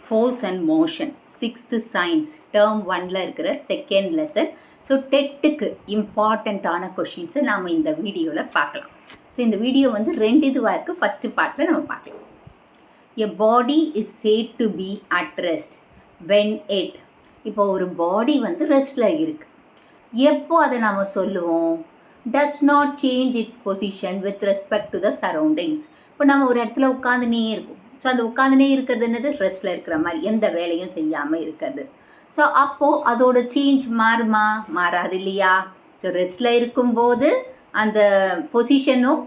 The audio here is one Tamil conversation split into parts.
Force and motion, 6th science term 1ல் இருக்கிற செகண்ட் லெசன். ஸோ டெட்டுக்கு இம்பார்ட்டண்ட்டான கொஷின்ஸை நாம் இந்த வீடியோவில் பார்க்கலாம். ஸோ இந்த வீடியோ வந்து 2 இதுவாக இருக்குது. ஃபஸ்ட்டு பார்ட்டில் நம்ம பார்க்கலாம். A body is said to be at rest when it. இப்போ ஒரு பாடி வந்து ரெஸ்ட்டில் இருக்குது. எப்போ அதை நம்ம சொல்லுவோம்? டஸ் not change its position with respect to the surroundings. இப்போ நம்ம ஒரு இடத்துல உட்காந்துனே இருக்கும். ஸோ அந்த உட்காந்துனே இருக்கிறது என்னது? ரெஸ்ட்டில் இருக்கிற மாதிரி, எந்த வேலையும் செய்யாமல் இருக்கிறது. ஸோ அப்போது அதோட சேஞ்ச் மாறுமா? மாறாது இல்லையா? ஸோ ரெஸ்ட்டில் இருக்கும்போது அந்த பொசிஷனும்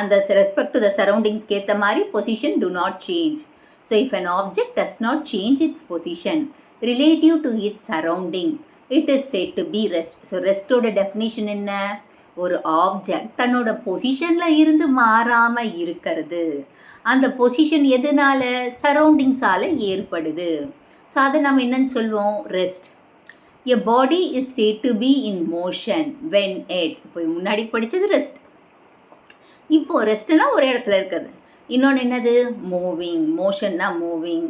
அந்த ரெஸ்பெக்ட் டு த சரௌண்டிங்ஸ்க்கு ஏற்ற மாதிரி position to not change. So if an object does not change its position relative to its surrounding it is said to be rest. So ரெஸ்ட்டோட டெஃபினிஷன் என்ன? ஒரு ஆப்ஜெக்ட் தன்னோட பொசிஷனில் இருந்து மாறாமல் இருக்கிறது. அந்த பொசிஷன் எதனால? சரௌண்டிங்ஸால் ஏற்படுது. ஸோ அதை நம்ம என்னன்னு சொல்லுவோம்? Rest. A body is said to be in motion when it. இப்போ முன்னாடி படித்தது ரெஸ்ட். இப்போது ரெஸ்ட்னா ஒரு இடத்துல இருக்கிறது. இன்னொன்று என்னது? மூவிங். மோஷன்னா moving.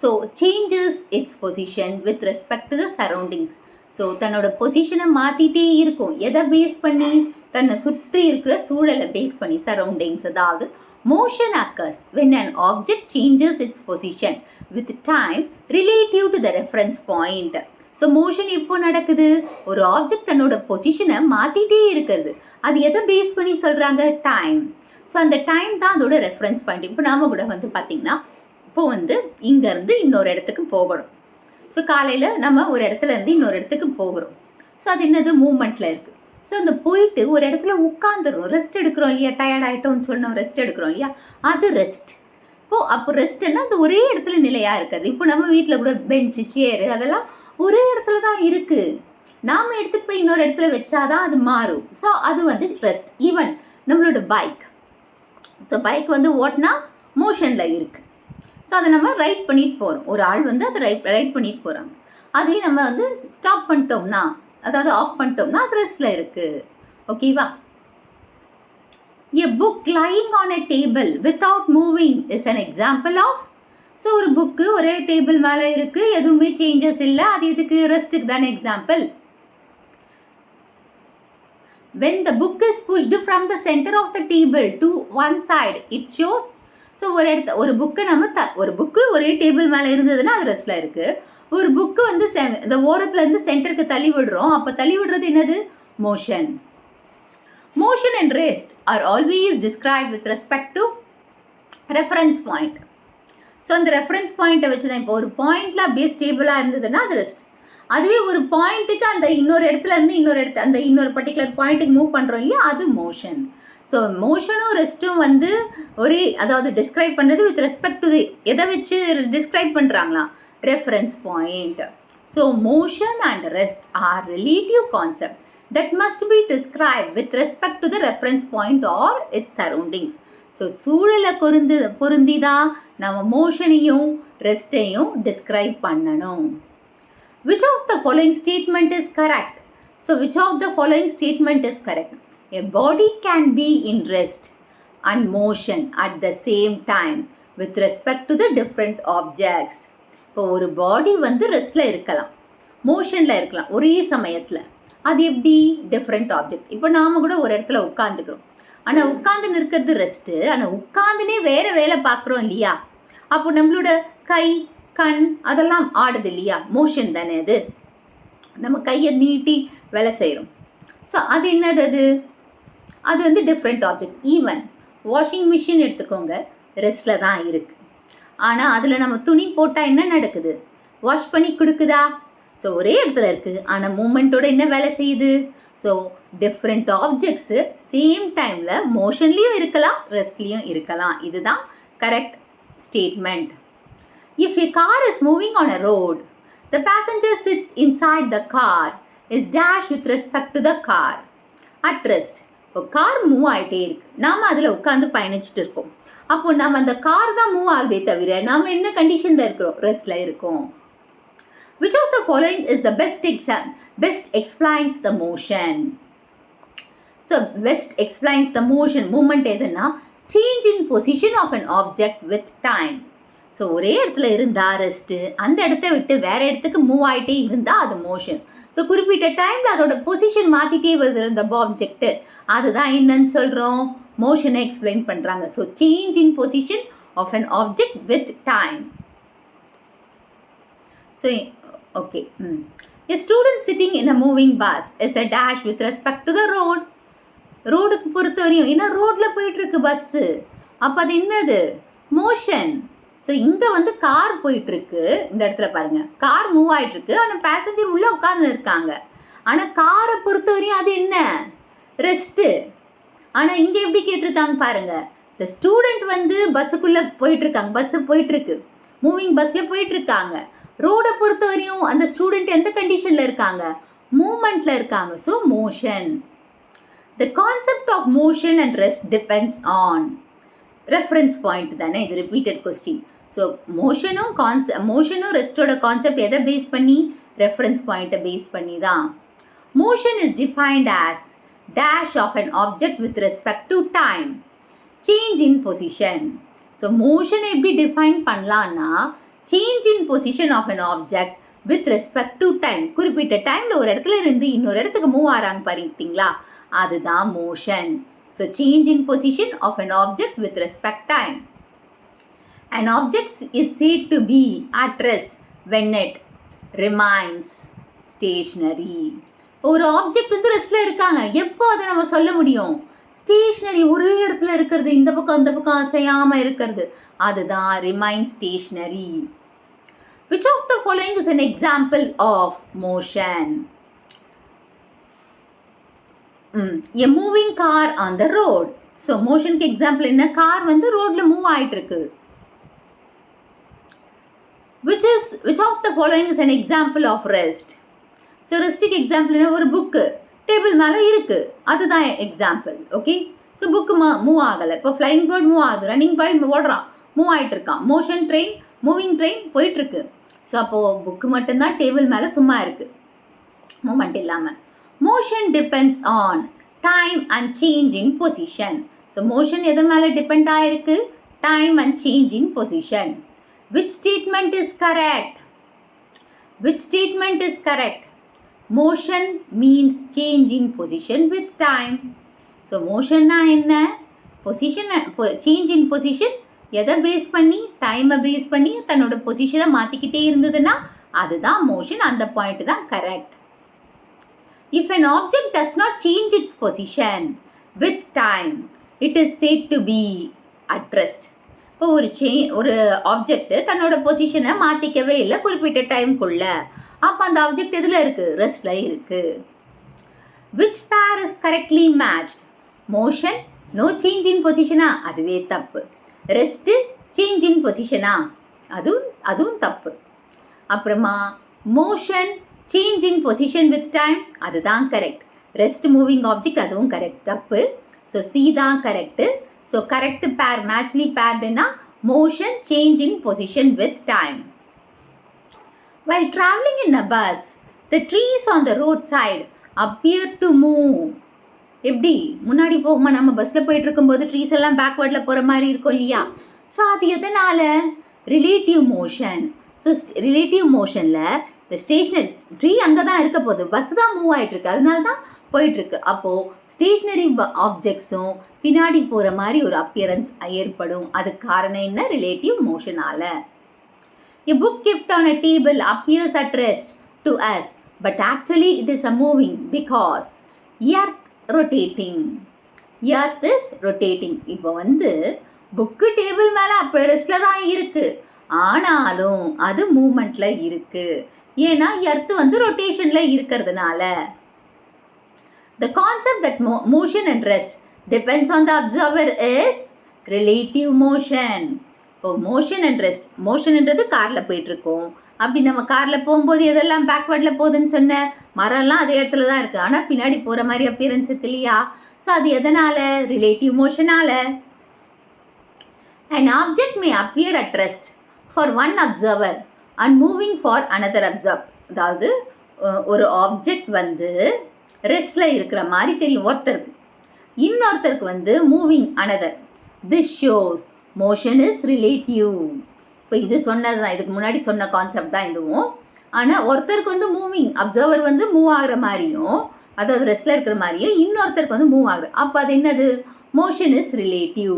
So changes its position with respect to the surroundings. So தன்னோட பொசிஷனை மாற்றிட்டே இருக்கும். எதை பேஸ் பண்ணி? தன்னை சுற்றி இருக்கிற சூழலை பேஸ் பண்ணி, சரௌண்டிங்ஸ். அதாவது motion occurs when an object changes its position with time relative to the reference point. So motion எப்போ நடக்குது? ஒரு ஆப்ஜெக்ட் தன்னோட பொசிஷனை மாற்றிட்டே இருக்கிறது. அது எதை பேஸ் பண்ணி சொல்கிறாங்க? டைம். ஸோ அந்த டைம் தான் அதோட ரெஃபரன்ஸ் பாயிண்ட். இப்போ நாம் கூட வந்து பார்த்திங்கன்னா, இப்போ வந்து இங்கேருந்து இன்னொரு இடத்துக்கு போகணும். ஸோ காலையில் நம்ம ஒரு இடத்துலேருந்து இன்னொரு இடத்துக்கு போகிறோம். ஸோ அது என்னது? மூமெண்ட்டில் இருக்குது. ஸோ அந்த போயிட்டு ஒரு இடத்துல உட்காந்துரும், ரெஸ்ட் எடுக்கிறோம் இல்லையா? டயர்ட் ஆகிட்டோம்னு சொன்னோம், ரெஸ்ட் எடுக்கிறோம் இல்லையா? அது ரெஸ்ட். இப்போது அப்போ ரெஸ்ட்டுன்னா அந்த ஒரே இடத்துல நிலையாக இருக்காது. இப்போ நம்ம வீட்டில் கூட பெஞ்சு, சேரு அதெல்லாம் ஒரே இடத்துல தான் இருக்குது. நாம் எடுத்துகிட்டு போய் இன்னொரு இடத்துல வச்சாதான் அது மாறும். ஸோ அது வந்து ரெஸ்ட். ஈவன் நம்மளோட பைக். ஸோ பைக் வந்து ஓட்டினா மோஷனில் இருக்குது. ஸோ அதை நம்ம ரைட் பண்ணிட்டு போகிறோம். ஒரு ஆள் வந்து அதை ரைட் பண்ணிட்டு போகிறாங்க. அதுவே நம்ம வந்து ஸ்டாப் பண்ணிட்டோம்னா, அதாவது ஆஃப் பண்ணிட்டோம்னா அது ரெஸ்ட்டில் இருக்குது. ஓகேவா? A book lying on a table without moving is an example of. So ஒரு புக்கு ஒரே டேபிள் மேலே இருக்குது, எதுவுமே சேஞ்சஸ் இல்லை. அது எதுக்கு? ரெஸ்ட்டுக்கு தானே example. when the book is pushed from the center of the table to one side it shows. So ஒரு புக்கு நம்ம ஒரு புக்கு ஒரே டேபிள் மேலே இருந்ததுன்னா அது ரெஸ்ட்டில் இருக்குது. ஒரு புக்கு வந்து இந்த ஓரத்துலேருந்து சென்டருக்கு தள்ளி விடுறோம். அப்போ தள்ளி விடுறது என்னது? Motion. Motion and rest are always describe with respect to reference point. So அந்த ரெஃபரன்ஸ் பாயிண்ட்டை வச்சு தான், இப்போ ஒரு பாயிண்டில் அப்படியே ஸ்டேபிளாக இருந்ததுன்னா அது ரெஸ்ட். அதுவே ஒரு பாயிண்ட்டுக்கு அந்த இன்னொரு இடத்துலேருந்து இன்னொரு பர்டிகுலர் பாயிண்ட்டுக்கு மூவ் பண்ணுறோம் இல்லையா? அது மோஷன். ஸோ மோஷனும் ரெஸ்ட்டும் வந்து ஒரே, அதாவது டிஸ்கிரைப் பண்ணுறது வித் ரெஸ்பெக்ட் டு எதை வச்சு டிஸ்கிரைப் பண்ணுறாங்களா? Reference point. So motion and rest are relative concept that must be describe with respect to the reference point or its surroundings. So சூழலை பொருந்தி தான் நம்ம மோஷனையும் ரெஸ்ட்டையும் டிஸ்கிரைப் பண்ணணும். Which of the following statement is correct? So which of the following statement is correct? A body can be in rest and motion at the same time with respect to the different objects. இப்போ ஒரு பாடி வந்து ரெஸ்ட்டில் இருக்கலாம், மோஷனில் இருக்கலாம் ஒரே சமயத்தில். அது எப்படி? Different object. இப்போ நாம் கூட ஒரு இடத்துல உட்காந்துக்கிறோம். ஆனால் உட்காந்து நிற்கிறது ரெஸ்ட்டு. ஆனால் உட்காந்துனே வேறு வேலை பார்க்குறோம் இல்லையா? அப்போ நம்மளோட கை, கண் அதெல்லாம் ஆடுது இல்லையா? மோஷன் தானே அது. நம்ம கையை நீட்டி வேலை செய்கிறோம். ஸோ அது என்னது? அது வந்து different object. Even washing machine எடுத்துக்கோங்க, ரெஸ்ட்டில் தான் இருக்குது. ஆனால் அதில் நம்ம துணி போட்டால் என்ன நடக்குது? வாஷ் பண்ணி கொடுக்குதா? ஸோ ஒரே இடத்துல இருக்குது, ஆனால் மூமெண்ட்டோட என்ன வேலை செய்யுது? ஸோ டிஃப்ரெண்ட் ஆப்ஜெக்ட்ஸு சேம் டைமில் மோஷன்லேயும் இருக்கலாம், ரெஸ்ட்லேயும் இருக்கலாம். இதுதான் correct statement. If a car is moving on a road, the passenger sits inside the car is dash with respect to the car. At rest. இப்போ கார் மூவ் ஆகிட்டே இருக்கு, நாம் அதில் உட்காந்து பயணிச்சுட்டு இருக்கோம். அப்போ நம்ம அந்த கார் தான் மூவ் ஆகுதே தவிர நாம் என்ன கண்டிஷனில் இருக்கிறோம்? ரெஸ்ட்டில் இருக்கோம். Which of the following is the best explains the motion? So best explains the motion. Movement எதுன்னா change in position of an object with time. So ஒரே இடத்துல இருந்தால் ரெஸ்ட்டு, அந்த இடத்த விட்டு வேறு இடத்துக்கு மூவ் ஆகிட்டே இருந்தால் அது மோஷன். ஸோ குறிப்பிட்ட டைமில் அதோட பொசிஷன் மாற்றிட்டே வருது இந்த ஆப்ஜெக்ட்டு, அதுதான் என்னன்னு சொல்கிறோம், மோஷனை எக்ஸ்பிளைன் பண்ணுறாங்க. So change in position of an object with time. So okay, A student sitting in a moving bus is a dash with respect to the road. ரோடுக்கு பொறுத்த வரையும் ஏன்னா ரோட்டில் போயிட்டுருக்கு பஸ்ஸு, அப்போ அது என்னது, மோஷன். ஸோ இங்கே வந்து கார் போயிட்டுருக்கு, இந்த இடத்துல பாருங்கள் கார் மூவ் ஆகிட்டுருக்கு, ஆனால் பேசஞ்சர் உள்ளே உட்காந்து இருக்காங்க. ஆனால் காரை பொறுத்த வரையும் அது என்ன, ரெஸ்ட்டு. ஆனால் இங்கே எப்படி கேட்டிருக்காங்க பாருங்கள், இந்த ஸ்டூடெண்ட் வந்து பஸ்ஸுக்குள்ளே போயிட்டுருக்காங்க, பஸ்ஸு போயிட்டுருக்கு, மூவிங் பஸ்ஸில் போயிட்டுருக்காங்க. ரோடை பொறுத்த வரையும் அந்த ஸ்டூடெண்ட் எந்த கண்டிஷனில் இருக்காங்க, மூமெண்ட்டில் இருக்காங்க. So motion. The concept of motion and rest depends on reference point தானே, இது repeated question. ஸோ மோஷனும் ரெஸ்டோட கான்செப்ட் எதை பேஸ் பண்ணி, ரெஃபரன்ஸ் பாயிண்ட்டை பேஸ் பண்ணி தான். Motion is defined as dash of an object with respect to time, change in position. So மோஷனை எப்படி டிஃபைன் பண்ணலான்னா, change in position of an object with respect to time. குறிப்பிட்ட டைமில் ஒரு இடத்துல இருந்து இன்னொரு இடத்துக்கு மூவ் ஆகிறாங்க பாருங்களா, அதுதான் மோஷன். So change in position of an object with respect time. An object is said to be at rest when it remains stationary. ஒரு ஆப்ஜெக்ட் வந்து ரெஸ்ட்டில் இருக்காங்க, எப்போ அதை நம்ம சொல்ல முடியும், ஸ்டேஷ்னரி, ஒரே இடத்துல இருக்கிறது, இந்த பக்கம் அந்த பக்கம் அசையாமல் இருக்கிறது, அதுதான் remain stationery. Which of the following is an example of motion? A moving car on the road. So மோஷனுக்கு எக்ஸாம்பிள் என்ன, கார் வந்து ரோட்டில் மூவ் ஆகிட்டு இருக்கு. Which of the following is an example of rest? So ரெஸ்ட்டுக்கு எக்ஸாம்பிள் என்ன, ஒரு புக்கு டேபிள் மேலே இருக்குது, அதுதான் example. Okay, so book move ஆகலை. இப்போ ஃப்ளைங் பேர்ட் மூவ் ஆகுது, ரன்னிங் பாய் ஓடுறான், மூவ் ஆகிட்டு இருக்கான். மோஷன் ட்ரெயின், மூவிங் ட்ரெயின் போயிட்டுருக்கு. ஸோ அப்போது புக்கு மட்டும்தான் டேபிள் மேலே சும்மா இருக்குது, மூமெண்ட் இல்லாமல். Motion depends on time and change in position. So motion எது மேலே டிபெண்ட் ஆகிருக்கு, time and change in position. Which statement is correct? Which statement is correct? Motion means change in position with time. So motion na enna, position, change in position எதை பேஸ் பண்ணி, டைமை பேஸ் பண்ணி தன்னோட பொசிஷனை மாற்றிக்கிட்டே இருந்ததுன்னா அதுதான் மோஷன். அந்த பாயிண்ட் தான் correct. If an object does not change its position with time, it is said to be at rest. இப்போ ஒரு ஆப்ஜெக்ட்டு தன்னோட பொசிஷனை மாற்றிக்கவே இல்லை குறிப்பிட்ட டைம்குள்ளே, அப்போ அந்த ஆப்ஜெக்ட் எதில் இருக்குது, ரெஸ்ட்டில் இருக்குது. Which pair is correctly matched? Motion no change in பொசிஷனா, அதுவே தப்பு. ரெஸ்ட்டு சேஞ்ச் இன் பொசிஷனா, அதுவும் தப்பு. அப்புறமா motion change in position with time, அதுதான் கரெக்ட். ரெஸ்ட் மூவிங் ஆப்ஜெக்ட், அதுவும் கரெக்ட், தப்பு. ஸோ சி தான் கரெக்டு. ஸோ கரெக்ட் பேர், மேட்ச்லி பேர்டுனா motion change in position with time. While traveling in a bus, the trees on the roadside appear to move. எப்படி முன்னாடி போகுமா, நம்ம பஸ்ஸில் போயிட்டு இருக்கும்போது ட்ரீஸ் எல்லாம் பேக்வேர்டில் போகிற மாதிரி இருக்கும் இல்லையா. ஸோ அது எதனால், ரிலேட்டிவ் மோஷன். ஸோ ரிலேட்டிவ் மோஷனில் இந்த ஸ்டேஷ்னரி ட்ரீ அங்கே தான் இருக்க போகுது, பஸ் தான் மூவ் ஆகிட்டுருக்கு, அதனால தான் போயிட்டுருக்கு. அப்போது ஸ்டேஷ்னரி ஆப்ஜெக்ட்ஸும் பின்னாடி போகிற மாதிரி ஒரு அப்பியரன்ஸ் ஏற்படும். அதுக்கு காரணம் என்ன, relative மோஷனால். A book kept on a table appears at rest to us, but actually it is a moving because earth rotating. Earth is rotating. இப்போ வந்து புக்கு டேபிள் மேலே அப்போ ரெஸ்ட்டில் தான் இருக்குது, ஆனாலும் அது மூமெண்ட்டில் இருக்குது. ஏன்னா எர்த்து வந்து ரொட்டேஷனில் இருக்கிறதுனால. The concept that motion and rest depends on the observer is relative motion. இப்போ மோஷன் அண்ட் ரெஸ்ட், மோஷன்ன்றது காரில் போயிட்டுருக்கோம், அப்படி நம்ம காரில் போகும்போது எதெல்லாம் பேக்வேர்டில் போகுதுன்னு சொன்ன, மரம்லாம் அதே இடத்துல தான் இருக்குது, ஆனால் பின்னாடி போகிற மாதிரி அப்பியரன்ஸ் இருக்கு இல்லையா. ஸோ அது எதனால், relative மோஷனால். An object may appear at rest for one observer and moving for another observer. அதாவது ஒரு ஆப்ஜெக்ட் வந்து ரெஸ்ட்டில் இருக்கிற மாதிரி தெரியும் ஒருத்தருக்கு, இன்னொருத்தருக்கு வந்து moving another. This shows motion is relative. இப்போ இப்போ இது சொன்னது தான், இதுக்கு முன்னாடி சொன்ன கான்செப்ட் தான் இதுவும். ஆனால் ஒருத்தருக்கு வந்து மூவிங், அப்சர்வர் வந்து மூவ் ஆகிற மாதிரியும், அதாவது ரெஸ்ட்டில் இருக்கிற மாதிரியும் இன்னொருத்தருக்கு வந்து மூவ் ஆகுது. அப்போ அது என்னது? Motion is relative.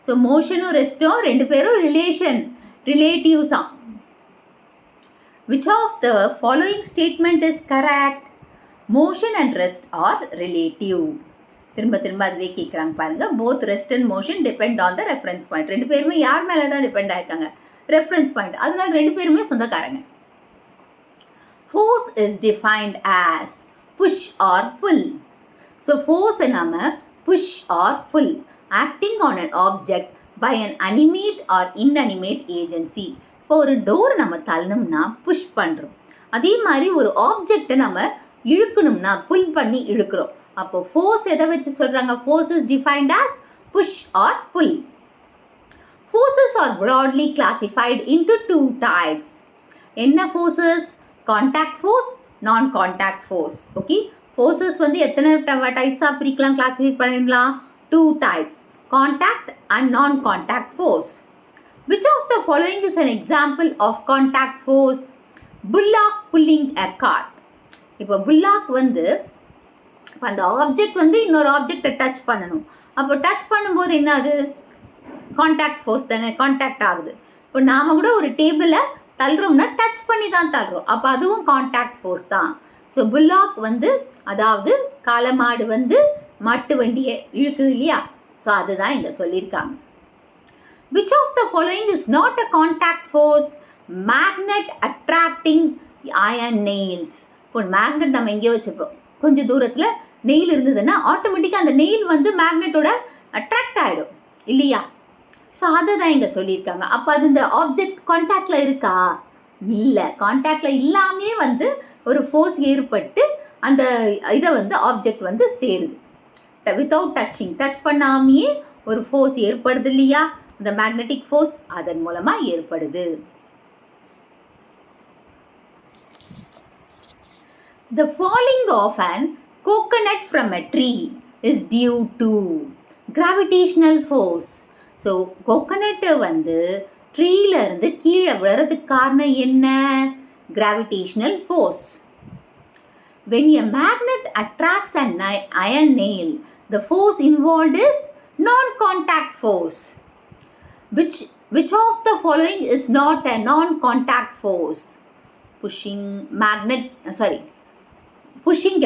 ஸோ மோஷனும் ரெஸ்ட்டும் ரெண்டு பேரும் ரிலேட்டிவ்ஸாம். Which of the following statement is correct? Motion and rest are relative. திரும்ப அதுவே கேட்குறாங்க பாருங்க. Both rest and motion depend on the reference point. ரெண்டு பேருமே யார் மேலே தான் டிபெண்ட் ஆயிருக்காங்க? Reference point. அதனால ரெண்டு பேருமே சொந்தக்காரங்க. Force is defined as push or pull. So force நாம push or pull, acting on an object by an animate or inanimate agency. இப்போ ஒரு டோர் நம்ம தள்ளணும்னா புஷ் பண்ணுறோம். அதே மாதிரி ஒரு ஆப்ஜெக்டை நம்ம இழுக்கணும்னா புல் பண்ணி இழுக்கிறோம். அப்போ ஃபோர்ஸ் எதை வச்சு சொல்கிறாங்க? Force is defined as push or pull. Forces are broadly classified into 2 types. என்ன forces? Contact force, non contact force. Okay, forces வந்து எத்தனை டைப்ஸாக பிரிக்கலாம், கிளாஸிஃபை பண்ணிடலாம்? 2 types, contact and non contact force. Which of the following is an example of contact force? Bullock pulling a cart. இப்போ புல்லாக் வந்து அந்த ஆப்ஜெக்ட் வந்து இன்னொரு ஆப்ஜெக்டை டச் பண்ணணும். அப்போ டச் பண்ணும்போது என்ன ஆகுது? கான்டாக்ட் ஃபோர்ஸ் தானே, கான்டாக்ட் ஆகுது. இப்போ நாம் கூட ஒரு டேபிளை தள்ளுறோம்னா டச் பண்ணி தான் தள்ளுறோம். அப்போ அதுவும் கான்டாக்ட் ஃபோர்ஸ் தான். ஸோ புல்லாக் வந்து, அதாவது காளமாடு வந்து மாட்டு வண்டியை இழுக்குது இல்லையா? ஸோ அதுதான் இங்கே சொல்லியிருக்காங்க. Which of the following is not a contact force? Magnet attracting iron nails. இப்போ மேக்னெட் நம்ம எங்கேயோ வச்சுப்போம், கொஞ்சம் தூரத்தில் நெயில் இருந்ததுன்னா ஆட்டோமேட்டிக்காக அந்த நெயில் வந்து மேக்னெட்டோட அட்ராக்ட் ஆகிடும் இல்லையா? ஸோ அதை தான் இங்கே சொல்லியிருக்காங்க. அப்போ அது இந்த ஆப்ஜெக்ட் கான்டாக்டில் இருக்கா? இல்லை, கான்டாக்டில் இல்லாமே வந்து ஒரு ஃபோர்ஸ் ஏற்பட்டு அந்த இதை வந்து ஆப்ஜெக்ட் வந்து சேருது. வித்தவுட் டச்சிங், டச் பண்ணாமையே ஒரு ஃபோர்ஸ் ஏற்படுது இல்லையா? இந்த மேக்னெட்டிக் ஃபோர்ஸ் அதன் மூலமாக ஏற்படுது. The falling of an coconut from a tree is due to gravitational force. So கோகனட்டை வந்து ட்ரீல இருந்து கீழே விழுறதுக்கு காரணம் என்ன? Gravitational force. When a magnet attracts an iron nail, the force involved is non-contact force. Which of the following is not a non-contact force? Pushing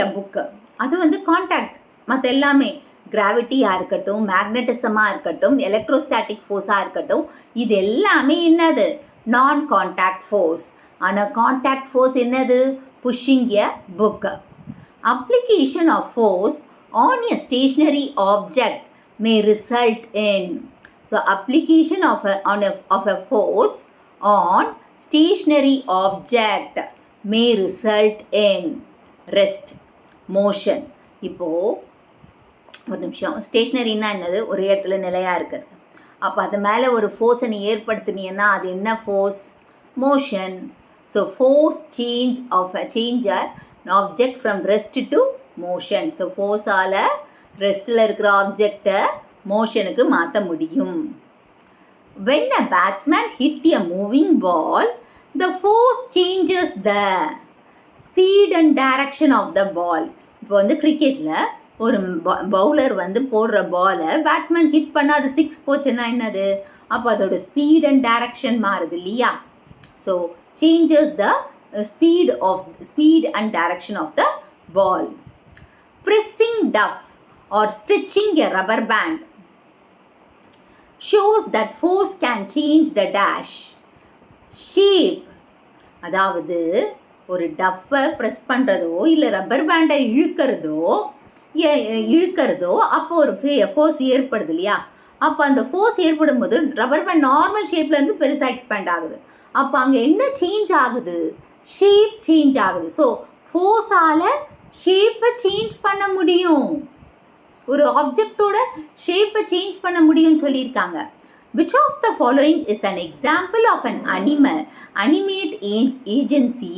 a book. அது வந்து கான்டாக்ட். மற்ற எல்லாமே கிராவிட்டியாக இருக்கட்டும், மேக்னட்டிசமாக இருக்கட்டும், எலக்ட்ரோஸ்டாட்டிக் ஃபோர்ஸாக இருக்கட்டும், இது எல்லாமே என்னது? Non contact force. ஆனால் கான்டாக்ட் ஃபோர்ஸ் என்னது? Pushing a book. Application of force on a stationary object may result in. So application of a force on stationary object may result in rest, motion. இப்போ ஒரு நிமிஷம், ஸ்டேஷ்னரின்னா என்னது? ஒரு இடத்துல நிலையாக இருக்குது. அப்போ அது மேலே ஒரு ஃபோர்ஸை நீ ஏற்படுத்தினீங்கன்னா அது என்ன force? Motion. So force change object from rest to motion. So ஃபோர்ஸால் ரெஸ்ட்டில் இருக்கிற ஆப்ஜெக்டை மோஷனுக்கு மாற்ற முடியும். When a batsman hit a moving ball, the force changes the speed and direction of the ball. இப்போ வந்து கிரிக்கெட்டில் ஒரு பவுலர் வந்து போடுற பாலை பேட்ஸ்மேன் ஹிட் பண்ணால் அது 6 போச்சுன்னா என்னது? அப்போ அதோட ஸ்பீட் அண்ட் டைரக்ஷன் மாறுது இல்லையா? So changes the speed and direction of the ball. Pressing duff or stretching a rubber band shows that force can change the dash shape. அதாவது ஒரு டஃப்பை ப்ரெஸ் பண்ணுறதோ இல்லை ரப்பர் பேண்டை இழுக்கிறதோ அப்போ ஒரு ஃபோர்ஸ் ஏற்படுது இல்லையா? அப்போ அந்த ஃபோர்ஸ் ஏற்படும் போது ரப்பர் பேண்ட் நார்மல் ஷேப்லேருந்து பெருசாக எக்ஸ்பேண்ட் ஆகுது. அப்போ அங்கே என்ன சேஞ்ச் ஆகுது? ஷேப் சேஞ்ச் ஆகுது. ஸோ ஃபோர்ஸால் ஷேப்பை சேஞ்ச் பண்ண முடியும், ஒரு ஆப்ஜெக்டோட ஷேப்பை சேஞ்ச் பண்ண முடியும்னு சொல்லியிருக்காங்க. Which of the following is an example of an animate agency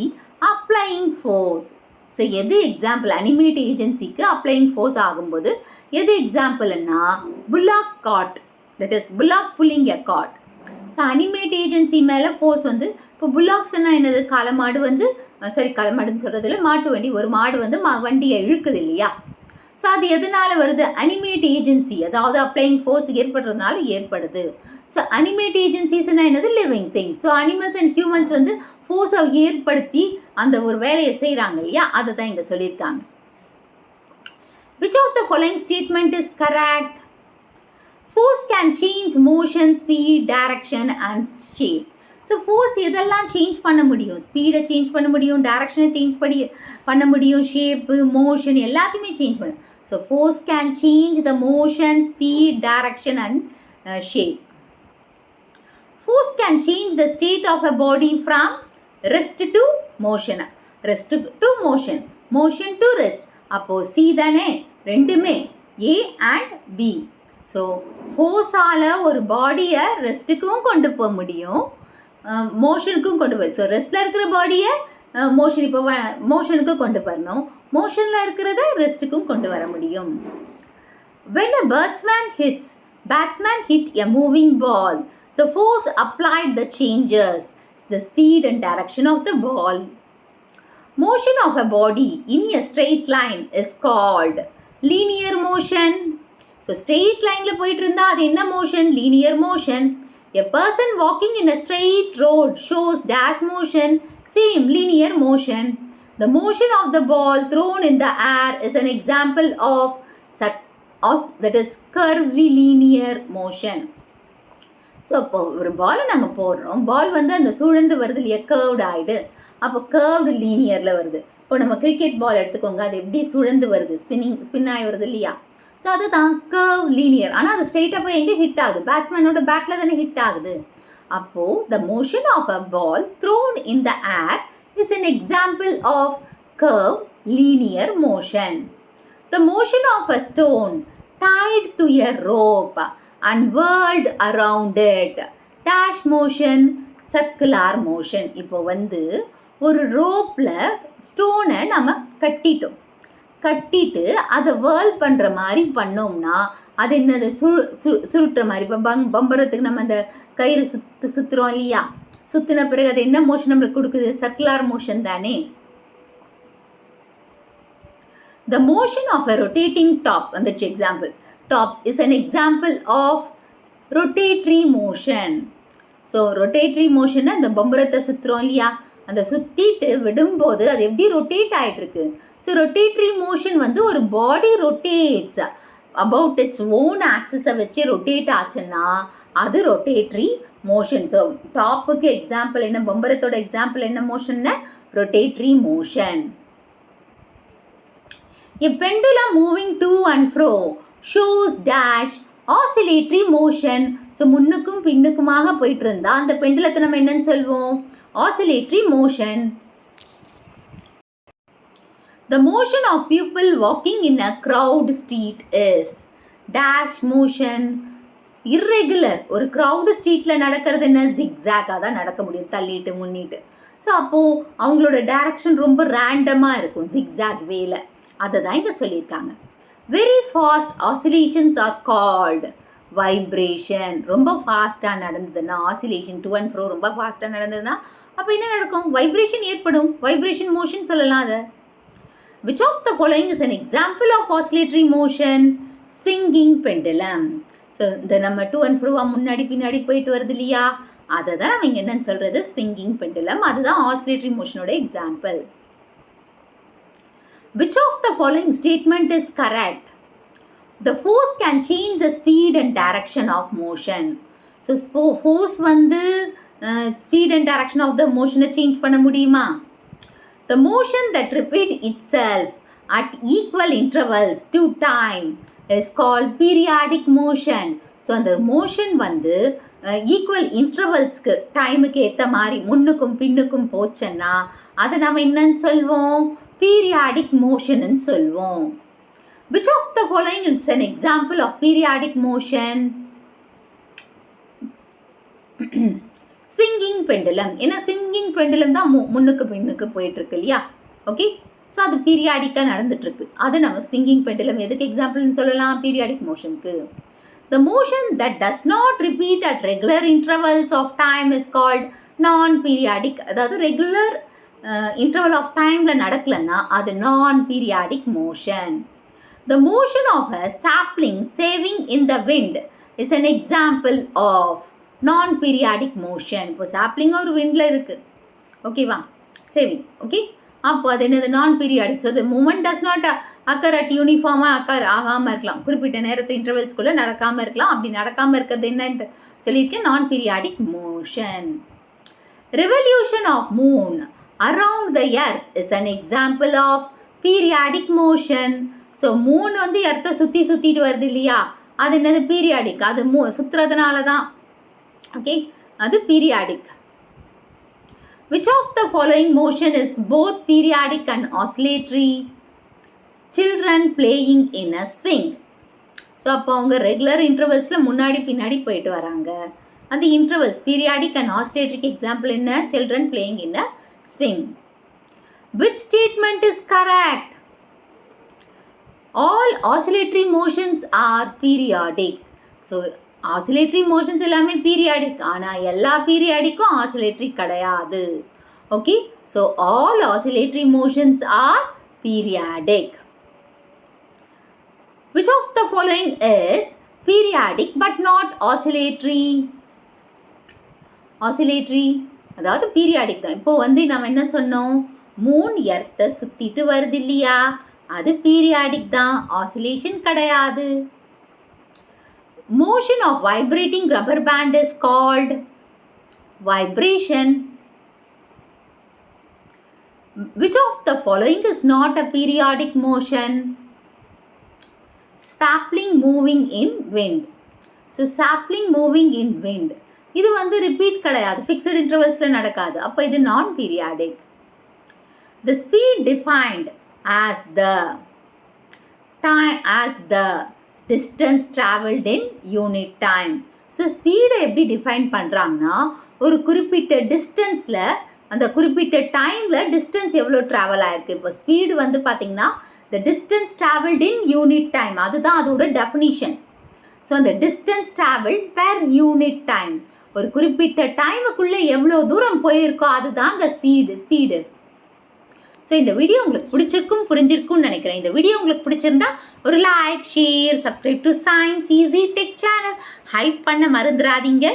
applying force? So எது எக்ஸாம்பிள்? அனிமேட் ஏஜென்சிக்கு அப்ளைங் ஃபோர்ஸ் ஆகும்போது எது எக்ஸாம்பிள்னா bullock cart, that is bullock pulling a cart. So animate agency மேலே ஃபோர்ஸ் வந்து இப்போ புல்லாக்ஸ்னா என்னது, களமாடு வந்து களமாடுன்னு சொல்கிறதுல மாட்டு வண்டி, ஒரு மாடு வந்து வண்டியை இழுக்குது இல்லையா. ஸோ அது எதனால் வருது, அனிமேட் ஏஜென்சி, அதாவது அப்ளைங் ஃபோர்ஸ் ஏற்படுறதுனால ஏற்படுது. ஸோ அனிமேட் ஏஜென்சிஸ்னா என்னது, living things. So animals and humans வந்து ஃபோர்ஸை ஏற்படுத்தி அந்த ஒரு வேலையை செய்கிறாங்க இல்லையா, அதை தான் இங்கே சொல்லியிருக்காங்க. Which of the following statement is correct? Force can change motion, speed, direction and shape. So force எதெல்லாம் சேஞ்ச் பண்ண முடியும், ஸ்பீடை சேஞ்ச் பண்ண முடியும், டைரக்ஷனை சேஞ்ச் பண்ண முடியும், ஷேப்பு, மோஷன் எல்லாத்தையுமே சேஞ்ச் பண்ணும். So force can change the motion, speed, direction and shape. Force can change the state of a body from rest to motion. Rest to motion, motion to rest. அப்போது சி தானே, ரெண்டுமே ஏ அண்ட் பி. ஸோ ஃபோர்ஸால் ஒரு பாடியை ரெஸ்ட்டுக்கும் கொண்டு போக முடியும், மோஷனுக்கும் கொண்டு போய். ஸோ ரெஸ்ட்டில் இருக்கிற பாடியை மோஷன், இப்போ மோஷனுக்கு கொண்டு வரணும், மோஷனில் இருக்கிறத ரெஸ்ட்டுக்கும் கொண்டு வர முடியும். When a batsman hit a moving ball, the force applied the changes the speed and direction of the ball. Motion of a body in a straight line is called linear motion. So straight line போயிட்டு இருந்தா அது என்ன motion, linear motion. A person walking in a straight road shows dash motion, same linear motion. The motion of the ball thrown in the air is an example of that is curvilinear motion. So இப்போ ஒரு பாலை நம்ம போடுறோம், பால் வந்து அந்த சுழந்து வருது இல்லையா, கர்வ்டு ஆகிடு, அப்போ கர்வ்டு லீனியரில் வருது. இப்போ நம்ம கிரிக்கெட் பால் எடுத்துக்கோங்க, அது எப்படி சுழந்து வருது, ஸ்பின் ஆகி வருது இல்லையா. ஸோ அதுதான் கர்வ் லீனியர். ஆனால் அது ஸ்ட்ரெயிட்டாக போய் எங்கே ஹிட் ஆகுது, பேட்ஸ்மேனோட பேட்டில் தானே ஹிட் ஆகுது. அப்போது the motion of a ball thrown in the air is an example of curve linear motion. The motion of a stone tied to a rope and whirled around it, dash motion, circular motion. இப்போ வந்து ஒரு ரோப்பில் ஸ்டோனை நம்ம கட்டிட்டு அதை வேர்ல் பண்ணுற மாதிரி பண்ணோம்னா அது என்னது, சுருட்டுற மாதிரி. இப்போ பம்பரத்துக்கு நம்ம அந்த கயிறு சுற்றுறோம் இல்லையா, சுற்றின பிறகு அது என்ன மோஷன் நம்மளுக்கு கொடுக்குது, சர்க்குலார் மோஷன் தானே. The motion of a rotating top, வந்துச்சு எக்ஸாம்பிள், top is an example of rotatory motion. So rotatory மோஷனை அந்த பம்பரத்தை சுற்றுறோம் இல்லையா, அந்த சுற்றிட்டு விடும்போது அது எப்படி ரொட்டேட் ஆகிட்டுருக்கு. ஸோ ரொட்டேட்ரி மோஷன் வந்து ஒரு body rotates about its own ஆக்சிஸை வச்சு ரொட்டேட் ஆச்சுன்னா அது ரொட்டேட்ரி மோஷன். ஸோ டாப்புக்கு எக்ஸாம்பிள் என்ன, பம்பரத்தோட எக்ஸாம்பிள் என்ன மோஷன்னா, rotatory motion. A pendulum moving to and fro shows dash oscillatory motion. So முன்னுக்கும் பின்னுக்குமாக போயிட்டு இருந்தா அந்த பெண்டுலத்தை நம்ம என்னன்னு சொல்வோம், oscillatory motion. The motion of people walking in a crowd street is dash motion. Irregular. ஒரு crowd ஸ்ட்ரீட்டில் நடக்கிறது என்ன, ஜிக்ஸாக்காக தான் நடக்க முடியும், தள்ளிட்டு முன்னிட்டு. ஸோ அப்போது அவங்களோட டைரக்ஷன் ரொம்ப ரேண்டமாக இருக்கும், ஜிக்ஸாக் வேல. அதை தான் இங்கே சொல்லியிருக்காங்க. Very fast oscillations are called vibration. ரொம்ப ஃபாஸ்ட்டாக நடந்ததுன்னா ஆசிலேஷன், டு அண்ட் ஃப்ரோ ரொம்ப ஃபாஸ்ட்டாக நடந்ததுன்னா அப்போ என்ன நடக்கும், வைப்ரேஷன் ஏற்படும், வைப்ரேஷன் மோஷன் சொல்லலாம் அதை. Which of the following is an example of oscillatory motion? Swinging pendulum. So இந்த நம்ம டு அண்ட் ஃப்ரோவா முன்னாடி பின்னாடி போயிட்டு வருது இல்லையா, அதை தான் நம்ம இங்கே என்னன்னு சொல்கிறது, ஸ்விங்கிங் பெண்டுலம். அதுதான் ஆசிலேட்டரி மோஷனோட example. Which of the following statement is correct? The force can change the speed and direction of motion. So force வந்து speed and direction of the motion change பண்ண முடியுமா? The motion that repeats itself at equal intervals to time is called periodic motion. So அந்த மோஷன் வந்து ஈக்குவல் இன்டர்வல்ஸ்க்கு டைமுக்கு ஏற்ற மாதிரி முன்னுக்கும் பின்னுக்கும் போச்சுன்னா அதை நம்ம என்னன்னு சொல்வோம், பீரியாடிக் மோஷன்னு சொல்வோம். Which of the following is an example of periodic motion? Swinging pendulum. ஏன்னா ஸ்விங்கிங் பெண்டுலம் தான் முன்னுக்கு பின்னுக்கு போயிட்டுருக்கு இல்லையா, ஓகே. ஸோ அது பீரியாடிக்காக நடந்துட்டுருக்கு, அது நம்ம ஸ்விங்கிங் பெண்டுலம் எதுக்கு எக்ஸாம்பிள்னு சொல்லலாம், periodic மோஷனுக்கு. The motion that does not repeat at regular intervals of time is called non-periodic. அதாவது ரெகுலர் interval of timeல நடக்கலன்னா அது non-periodic motion. The motion of a sapling saving in the wind is an example of non-periodic motion. இப்போ sapling ஒரு windல இருக்கு, ஓகேவா, saving, ஓகே. அப்போ அது என்னது, non-periodic. So the movement does not occur at uniforமாக occur ஆகாமல் இருக்கலாம், குறிப்பிட்ட நேரத்து இன்டர்வல்ஸ்குள்ளே நடக்காமல் இருக்கலாம். அப்படி நடக்காமல் இருக்கிறது என்னன்னு சொல்லியிருக்கேன், non-periodic motion. Revolution of moon around the earth is an example of periodic motion. So மூணு வந்து எர்த்தை சுற்றிட்டு வருது இல்லையா, அது என்னது, பீரியாடிக். அது சுற்றுறதுனால தான், ஓகே, அது periodic. Which of the following motion is both periodic and oscillatory? Children playing in a swing. So அப்போ அவங்க ரெகுலர் இன்டர்வல்ஸில் முன்னாடி பின்னாடி போயிட்டு வராங்க. அந்த இன்டர்வல்ஸ் பீரியாடிக் அண்ட் ஆஸ்லேட்டரிக் எக்ஸாம்பிள் என்ன, children playing in a swing. Which statement is correct? All oscillatory motions R periodic. So oscillatory motions எல்லாமே பீரியாடிக், ஆனால் எல்லா பீரியாடிக்கும் ஆசிலேட்டரி கிடையாது, okay. So all oscillatory motions R periodic. Which of the following is periodic but not oscillatory? Oscillatory அதாவது பீரியாடிக் தான். இப்போ வந்து நம்ம என்ன சொன்னோம், மூன் எர்த்தை சுற்றிட்டு வருது இல்லையா, அது பீரியாடிக் தான், ஆசிலேஷன் கிடையாது. Motion of vibrating rubber band is called vibration. Which of the following is not a periodic motion? Sapling moving in wind. So sapling moving in wind இது வந்து ரிப்பீட் கிடையாது, ஃபிக்ஸட் இன்டர்வல்ஸில் நடக்காது, அப்போ இது நான் periodic. The speed defined as the time as the distance traveled in unit time. So ஸ்பீடை எப்படி டிஃபைன் பண்ணுறாங்கன்னா, ஒரு குறிப்பிட்ட டிஸ்டன்ஸில் அந்த குறிப்பிட்ட டைமில் டிஸ்டன்ஸ் எவ்வளோ ட்ராவல் ஆகிருக்கு. இப்போ ஸ்பீடு வந்து பார்த்திங்கன்னா the distance traveled in unit time, அதுதான் அதோட டெஃபினிஷன். ஸோ அந்த distance travelled per unit time, ஒரு குறிப்பிட்ட டைமுக்குள்ளே எவ்வளோ தூரம் போயிருக்கோ அதுதான் அந்த ஸ்பீடு. ஸோ இந்த வீடியோ உங்களுக்கு பிடிச்சிருக்கும், புரிஞ்சிருக்கும்னு நினைக்கிறேன். இந்த வீடியோ உங்களுக்கு பிடிச்சிருந்தா ஒரு like, share, subscribe to science easy tech channel. Hype பண்ண மறந்துடாதீங்க.